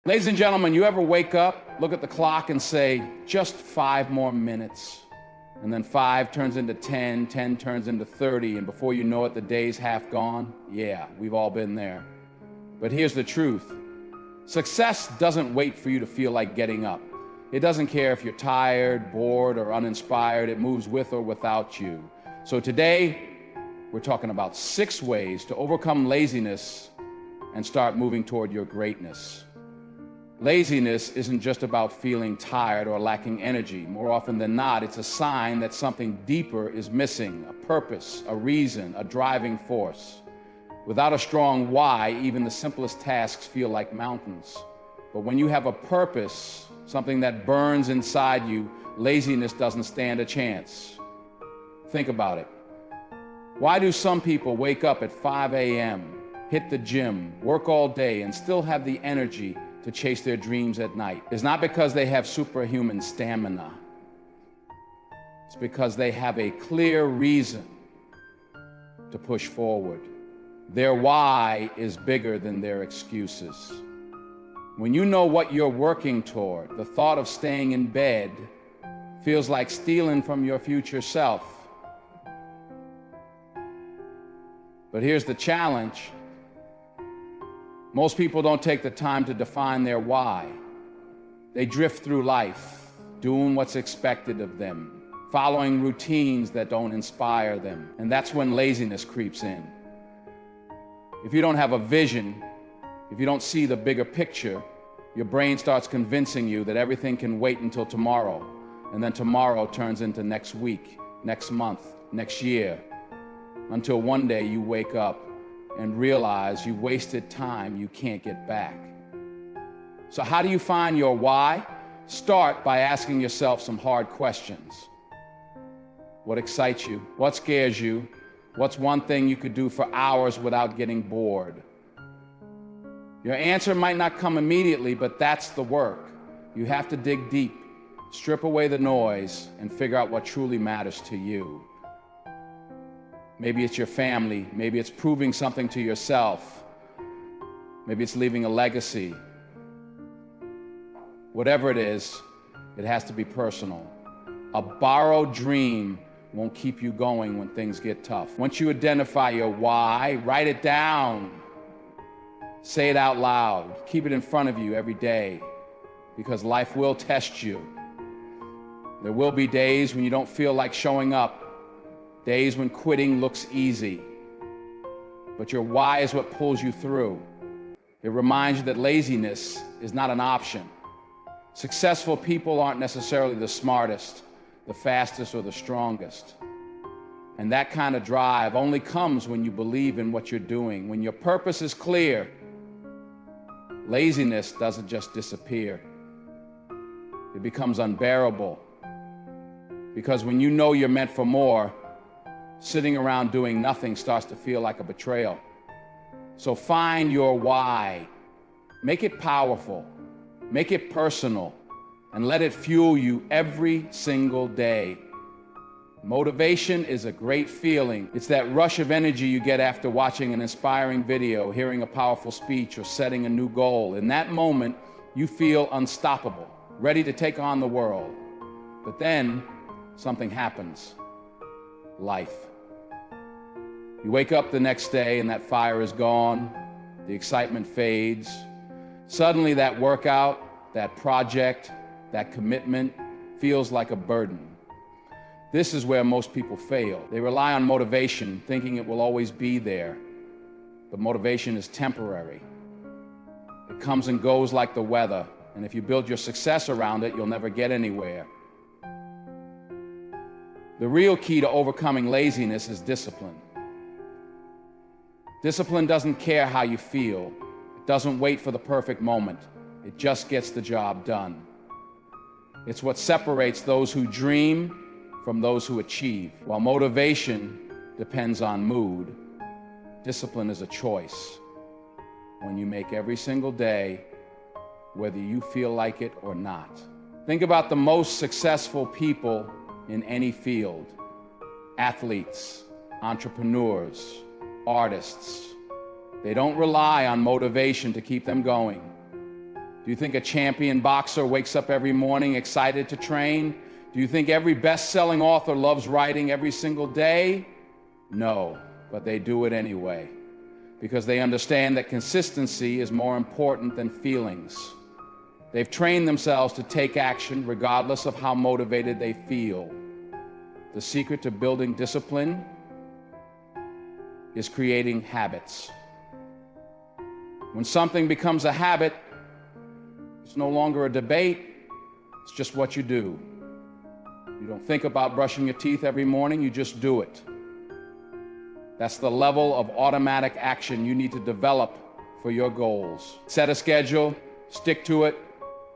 Ladies and gentlemen, you ever wake up, look at the clock and say, just 5 more minutes, and then 5 turns into 10, 10 turns into 30, and before you know it, the day's half gone? Yeah, we've all been there. But here's the truth. Success doesn't wait for you to feel like getting up. It doesn't care if you're tired, bored, or uninspired. It moves with or without you. So today, we're talking about 6 ways to overcome laziness and start moving toward your greatness. Laziness isn't just about feeling tired or lacking energy. More often than not, it's a sign that something deeper is missing, a purpose, a reason, a driving force. Without a strong why, even the simplest tasks feel like mountains. But when you have a purpose, something that burns inside you, laziness doesn't stand a chance. Think about it. Why do some people wake up at 5 a.m., hit the gym, work all day, and still have the energy to chase their dreams at night? It's not because they have superhuman stamina. It's because they have a clear reason to push forward. Their why is bigger than their excuses. When you know what you're working toward, the thought of staying in bed feels like stealing from your future self. But here's the challenge. Most people don't take the time to define their why. They drift through life, doing what's expected of them, following routines that don't inspire them. And that's when laziness creeps in. If you don't have a vision, if you don't see the bigger picture, your brain starts convincing you that everything can wait until tomorrow, and then tomorrow turns into next week, next month, next year, until one day you wake up and realize you wasted time you can't get back. So how do you find your why? Start by asking yourself some hard questions. What excites you? What scares you? What's one thing you could do for hours without getting bored? Your answer might not come immediately, but that's the work. You have to dig deep, strip away the noise, and figure out what truly matters to you. Maybe it's your family. Maybe it's proving something to yourself. Maybe it's leaving a legacy. Whatever it is, it has to be personal. A borrowed dream won't keep you going when things get tough. Once you identify your why, write it down. Say it out loud. Keep it in front of you every day, because life will test you. There will be days when you don't feel like showing up. Days when quitting looks easy, but your why is what pulls you through. It reminds you that laziness is not an option. Successful people aren't necessarily the smartest, the fastest, or the strongest. And that kind of drive only comes when you believe in what you're doing. When your purpose is clear, laziness doesn't just disappear. It becomes unbearable. Because when you know you're meant for more, sitting around doing nothing starts to feel like a betrayal. So find your why. Make it powerful. Make it personal. And let it fuel you every single day. Motivation is a great feeling. It's that rush of energy you get after watching an inspiring video, hearing a powerful speech, or setting a new goal. In that moment, you feel unstoppable, ready to take on the world. But then, something happens. Life. You wake up the next day and that fire is gone, the excitement fades. Suddenly that workout, that project, that commitment feels like a burden. This is where most people fail. They rely on motivation, thinking it will always be there. But motivation is temporary. It comes and goes like the weather, and if you build your success around it, you'll never get anywhere. The real key to overcoming laziness is discipline. Discipline doesn't care how you feel. It doesn't wait for the perfect moment. It just gets the job done. It's what separates those who dream from those who achieve. While motivation depends on mood, discipline is a choice. When you make every single day, whether you feel like it or not. Think about the most successful people in any field. Athletes, entrepreneurs, artists. They don't rely on motivation to keep them going. Do you think a champion boxer wakes up every morning excited to train? Do you think every best-selling author loves writing every single day? No, but they do it anyway, because they understand that consistency is more important than feelings. They've trained themselves to take action regardless of how motivated they feel. The secret to building discipline is creating habits. When something becomes a habit, it's no longer a debate, it's just what you do. You don't think about brushing your teeth every morning, you just do it. That's the level of automatic action you need to develop for your goals. Set a schedule, stick to it,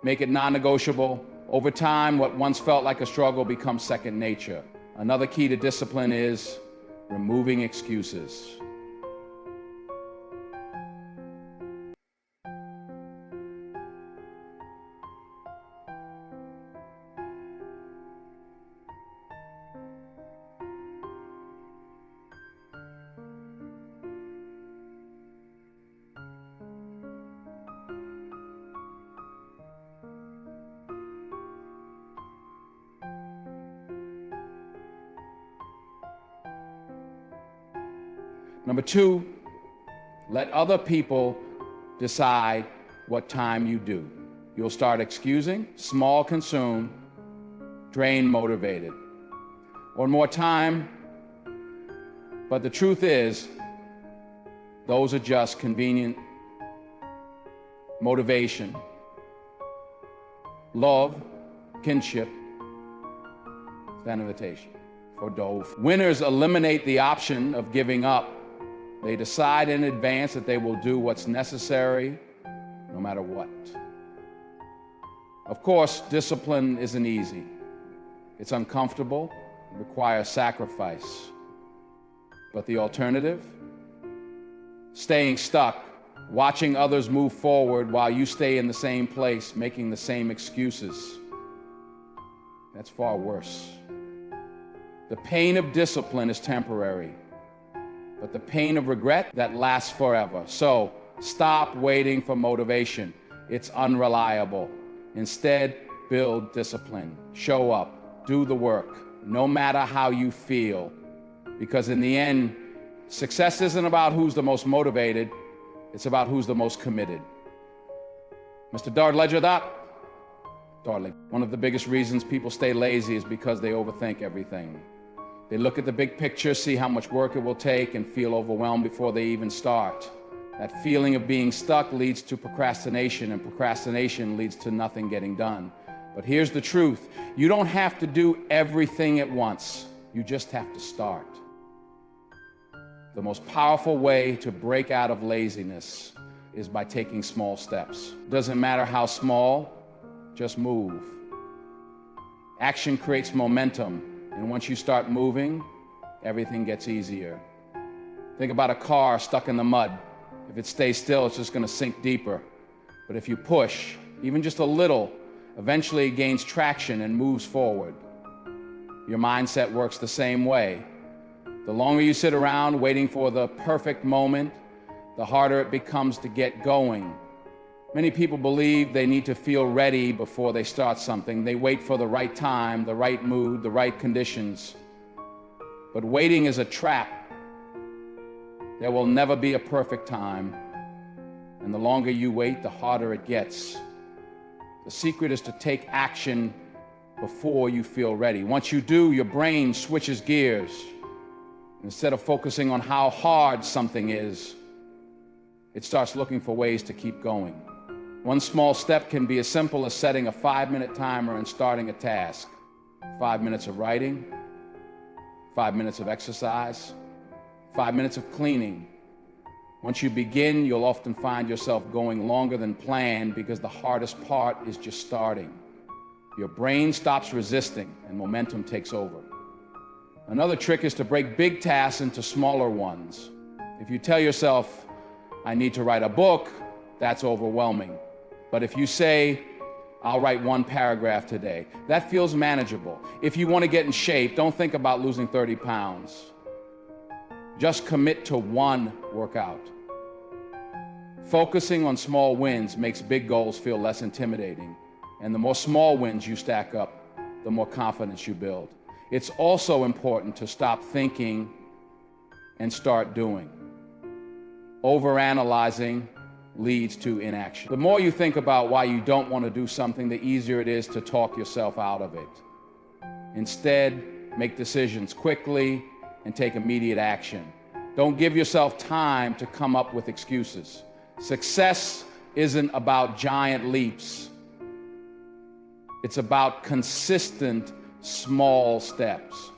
make it non-negotiable. Over time, what once felt like a struggle becomes second nature. Another key to discipline is removing excuses. Number two, let other people decide what time you do. You'll start excusing, small consume, drain motivated. Or more time, but the truth is, those are just convenient motivation, love, kinship, invitation for owth. Winners eliminate the option of giving up. They decide in advance that they will do what's necessary, no matter what. Of course, discipline isn't easy. It's uncomfortable, it requires sacrifice. But the alternative? Staying stuck, watching others move forward while you stay in the same place, making the same excuses. That's far worse. The pain of discipline is temporary, but the pain of regret, that lasts forever. So stop waiting for motivation. It's unreliable. Instead, build discipline. Show up. Do the work, no matter how you feel. Because in the end, success isn't about who's the most motivated. It's about who's the most committed. Mr. Darling, one of the biggest reasons people stay lazy is because they overthink everything. They look at the big picture, see how much work it will take, and feel overwhelmed before they even start. That feeling of being stuck leads to procrastination, and procrastination leads to nothing getting done. But here's the truth. You don't have to do everything at once. You just have to start. The most powerful way to break out of laziness is by taking small steps. Doesn't matter how small, just move. Action creates momentum. And once you start moving, everything gets easier. Think about a car stuck in the mud. If it stays still, it's just going to sink deeper. But if you push, even just a little, eventually it gains traction and moves forward. Your mindset works the same way. The longer you sit around waiting for the perfect moment, the harder it becomes to get going. Many people believe they need to feel ready before they start something. They wait for the right time, the right mood, the right conditions. But waiting is a trap. There will never be a perfect time. And the longer you wait, the harder it gets. The secret is to take action before you feel ready. Once you do, your brain switches gears. Instead of focusing on how hard something is, it starts looking for ways to keep going. One small step can be as simple as setting a 5-minute timer and starting a task. 5 minutes of writing, 5 minutes of exercise, 5 minutes of cleaning. Once you begin, you'll often find yourself going longer than planned because the hardest part is just starting. Your brain stops resisting and momentum takes over. Another trick is to break big tasks into smaller ones. If you tell yourself, I need to write a book, that's overwhelming. But if you say, I'll write 1 paragraph today, that feels manageable. If you want to get in shape, don't think about losing 30 pounds. Just commit to 1 workout. Focusing on small wins makes big goals feel less intimidating, and the more small wins you stack up, the more confidence you build. It's also important to stop thinking and start doing. Overanalyzing leads to inaction. The more you think about why you don't want to do something, the easier it is to talk yourself out of it. Instead, make decisions quickly and take immediate action. Don't give yourself time to come up with excuses. Success isn't about giant leaps. It's about consistent small steps.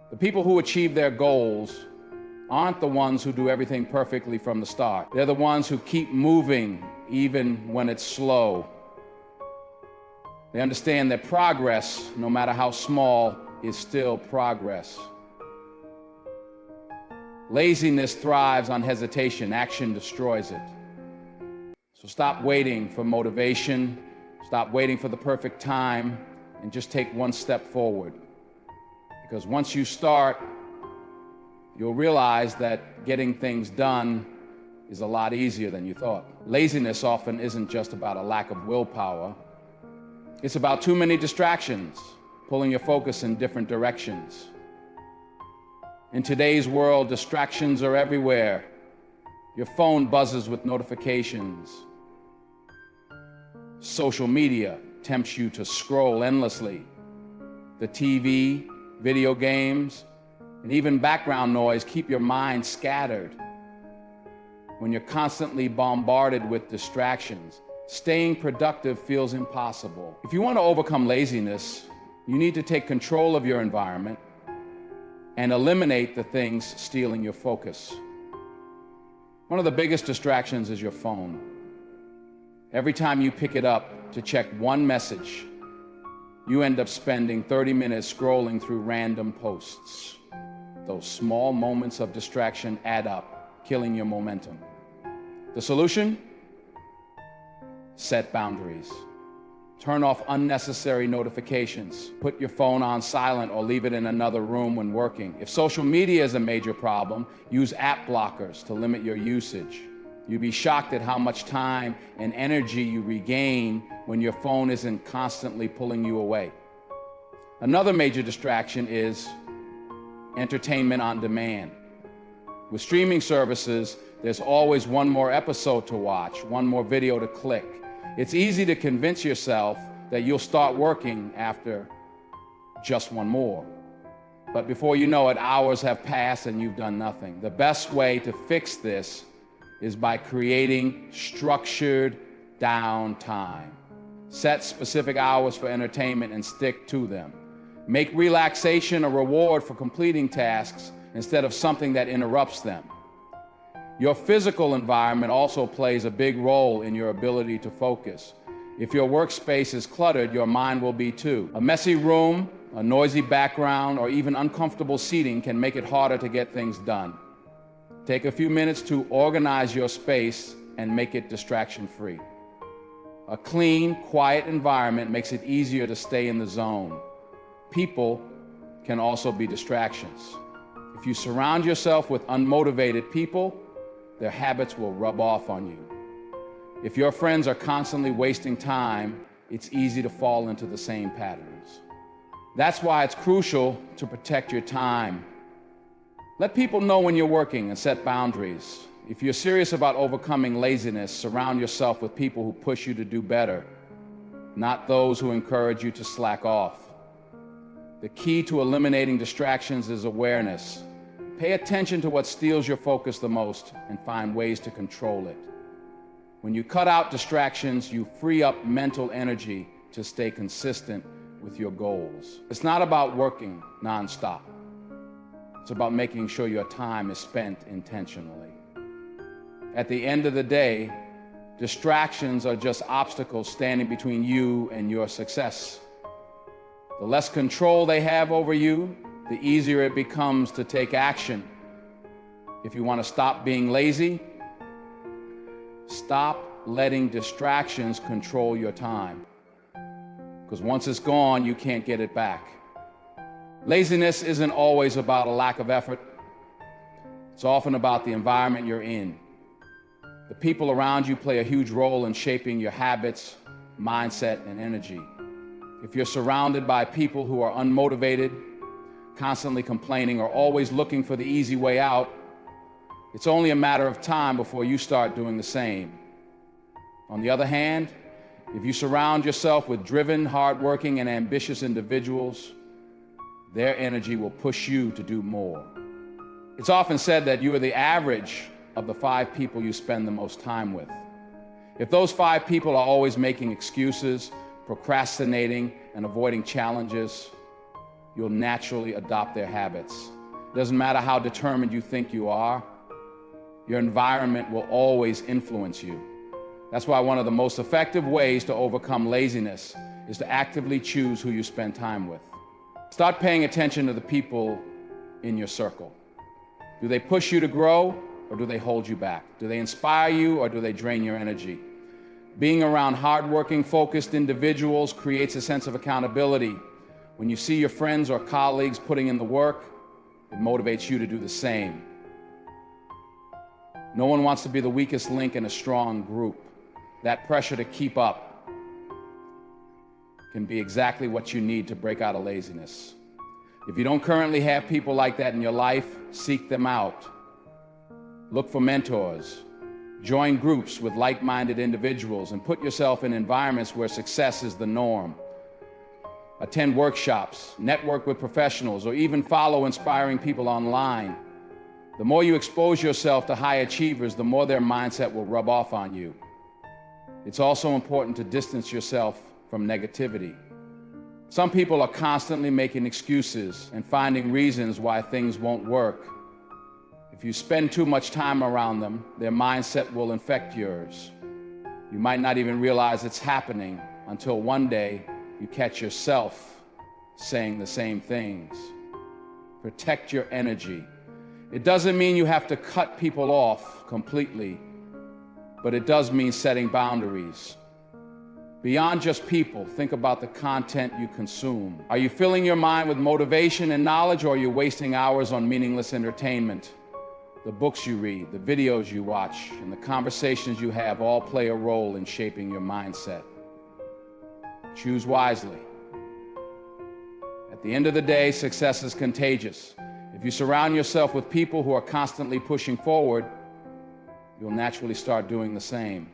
The people who achieve their goals aren't the ones who do everything perfectly from the start. They're the ones who keep moving even when it's slow. They understand that progress, no matter how small, is still progress. Laziness thrives on hesitation. Action destroys it. So stop waiting for motivation, stop waiting for the perfect time, and just take one step forward. Because once you start, you'll realize that getting things done is a lot easier than you thought. Laziness often isn't just about a lack of willpower. It's about too many distractions, pulling your focus in different directions. In today's world, distractions are everywhere. Your phone buzzes with notifications. Social media tempts you to scroll endlessly. The TV, video games, and even background noise keep your mind scattered. When you're constantly bombarded with distractions, staying productive feels impossible. If you want to overcome laziness, you need to take control of your environment and eliminate the things stealing your focus. One of the biggest distractions is your phone. Every time you pick it up to check one message, you end up spending 30 minutes scrolling through random posts. Those small moments of distraction add up, killing your momentum. The solution? Set boundaries. Turn off unnecessary notifications. Put your phone on silent or leave it in another room when working. If social media is a major problem, use app blockers to limit your usage. You'd be shocked at how much time and energy you regain when your phone isn't constantly pulling you away. Another major distraction is entertainment on demand. With streaming services, there's always one more episode to watch, one more video to click. It's easy to convince yourself that you'll start working after just one more. But before you know it, hours have passed and you've done nothing. The best way to fix this is by creating structured downtime. Set specific hours for entertainment and stick to them. Make relaxation a reward for completing tasks instead of something that interrupts them. Your physical environment also plays a big role in your ability to focus. If your workspace is cluttered, your mind will be too. A messy room, a noisy background, or even uncomfortable seating can make it harder to get things done. Take a few minutes to organize your space and make it distraction-free. A clean, quiet environment makes it easier to stay in the zone. People can also be distractions. If you surround yourself with unmotivated people, their habits will rub off on you. If your friends are constantly wasting time, it's easy to fall into the same patterns. That's why it's crucial to protect your time. Let people know when you're working and set boundaries. If you're serious about overcoming laziness, surround yourself with people who push you to do better, not those who encourage you to slack off. The key to eliminating distractions is awareness. Pay attention to what steals your focus the most and find ways to control it. When you cut out distractions, you free up mental energy to stay consistent with your goals. It's not about working nonstop. It's about making sure your time is spent intentionally. At the end of the day, distractions are just obstacles standing between you and your success. The less control they have over you, the easier it becomes to take action. If you want to stop being lazy, stop letting distractions control your time. Because once it's gone, you can't get it back. Laziness isn't always about a lack of effort. It's often about the environment you're in. The people around you play a huge role in shaping your habits, mindset, and energy. If you're surrounded by people who are unmotivated, constantly complaining, or always looking for the easy way out, it's only a matter of time before you start doing the same. On the other hand, if you surround yourself with driven, hardworking, and ambitious individuals, their energy will push you to do more. It's often said that you are the average of the 5 people you spend the most time with. If those 5 people are always making excuses, procrastinating, and avoiding challenges, you'll naturally adopt their habits. It doesn't matter how determined you think you are, your environment will always influence you. That's why one of the most effective ways to overcome laziness is to actively choose who you spend time with. Start paying attention to the people in your circle. Do they push you to grow, or do they hold you back? Do they inspire you, or do they drain your energy? Being around hardworking, focused individuals creates a sense of accountability. When you see your friends or colleagues putting in the work, it motivates you to do the same. No one wants to be the weakest link in a strong group. That pressure to keep up can be exactly what you need to break out of laziness. If you don't currently have people like that in your life, seek them out. Look for mentors. Join groups with like-minded individuals and put yourself in environments where success is the norm. Attend workshops, network with professionals, or even follow inspiring people online. The more you expose yourself to high achievers, the more their mindset will rub off on you. It's also important to distance yourself from negativity. Some people are constantly making excuses and finding reasons why things won't work. If you spend too much time around them, their mindset will infect yours. You might not even realize it's happening until one day you catch yourself saying the same things. Protect your energy. It doesn't mean you have to cut people off completely, but it does mean setting boundaries. Beyond just people, think about the content you consume. Are you filling your mind with motivation and knowledge, or are you wasting hours on meaningless entertainment? The books you read, the videos you watch, and the conversations you have all play a role in shaping your mindset. Choose wisely. At the end of the day, success is contagious. If you surround yourself with people who are constantly pushing forward, you'll naturally start doing the same.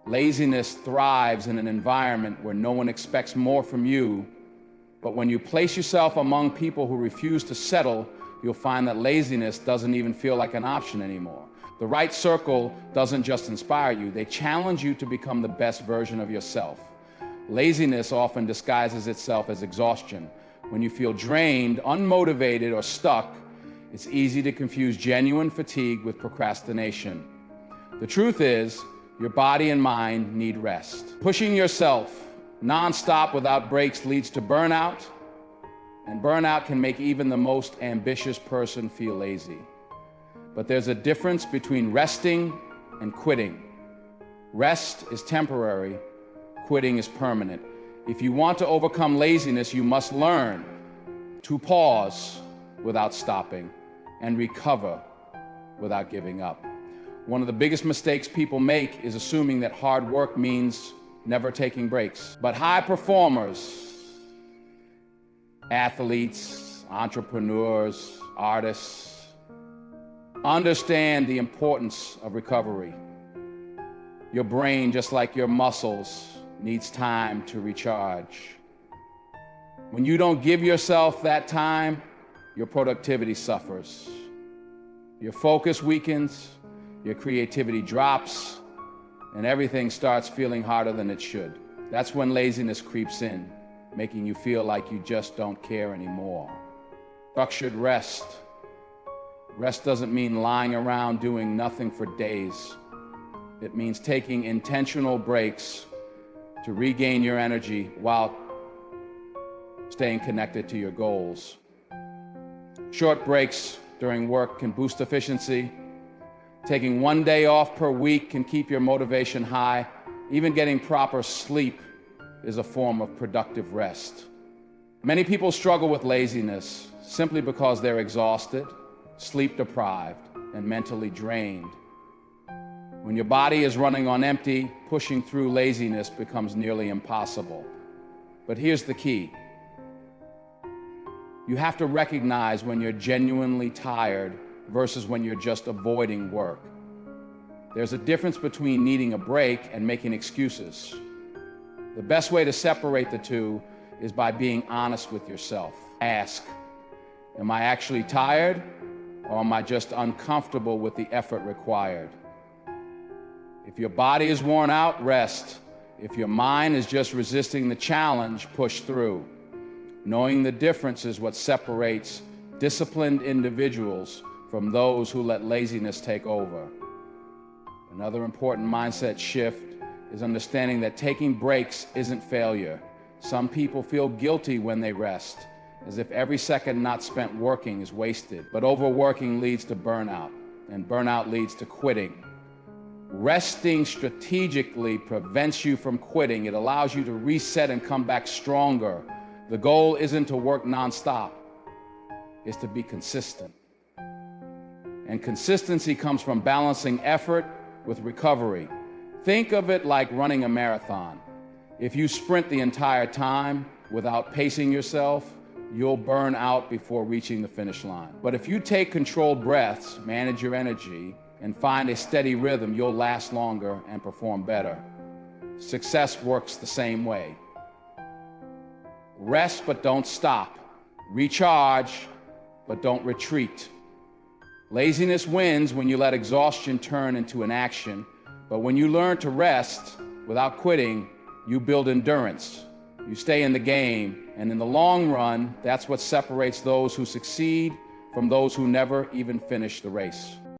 Laziness thrives in an environment where no one expects more from you, but when you place yourself among people who refuse to settle, you'll find that laziness doesn't even feel like an option anymore. The right circle doesn't just inspire you, they challenge you to become the best version of yourself. Laziness often disguises itself as exhaustion. When you feel drained, unmotivated, or stuck, it's easy to confuse genuine fatigue with procrastination. The truth is, your body and mind need rest. Pushing yourself nonstop without breaks leads to burnout, and burnout can make even the most ambitious person feel lazy. But there's a difference between resting and quitting. Rest is temporary, quitting is permanent. If you want to overcome laziness, you must learn to pause without stopping and recover without giving up. One of the biggest mistakes people make is assuming that hard work means never taking breaks. But high performers, athletes, entrepreneurs, artists, understand the importance of recovery. Your brain, just like your muscles, needs time to recharge. When you don't give yourself that time, your productivity suffers. Your focus weakens, your creativity drops, and everything starts feeling harder than it should. That's when laziness creeps in, making you feel like you just don't care anymore. Structured rest. Rest doesn't mean lying around doing nothing for days. It means taking intentional breaks to regain your energy while staying connected to your goals. Short breaks during work can boost efficiency. Taking one day off per week can keep your motivation high. Even getting proper sleep is a form of productive rest. Many people struggle with laziness simply because they're exhausted, sleep deprived, and mentally drained. When your body is running on empty, pushing through laziness becomes nearly impossible. But here's the key. You have to recognize when you're genuinely tired versus when you're just avoiding work. There's a difference between needing a break and making excuses. The best way to separate the two is by being honest with yourself. Ask, am I actually tired, or am I just uncomfortable with the effort required? If your body is worn out, rest. If your mind is just resisting the challenge, push through. Knowing the difference is what separates disciplined individuals from those who let laziness take over. Another important mindset shift is understanding that taking breaks isn't failure. Some people feel guilty when they rest, as if every second not spent working is wasted. But overworking leads to burnout, and burnout leads to quitting. Resting strategically prevents you from quitting. It allows you to reset and come back stronger. The goal isn't to work nonstop, it's to be consistent. And consistency comes from balancing effort with recovery. Think of it like running a marathon. If you sprint the entire time without pacing yourself, you'll burn out before reaching the finish line. But if you take controlled breaths, manage your energy, and find a steady rhythm, you'll last longer and perform better. Success works the same way. Rest, but don't stop. Recharge, but don't retreat. Laziness wins when you let exhaustion turn into an action, but when you learn to rest without quitting, you build endurance. You stay in the game, and in the long run, that's what separates those who succeed from those who never even finish the race.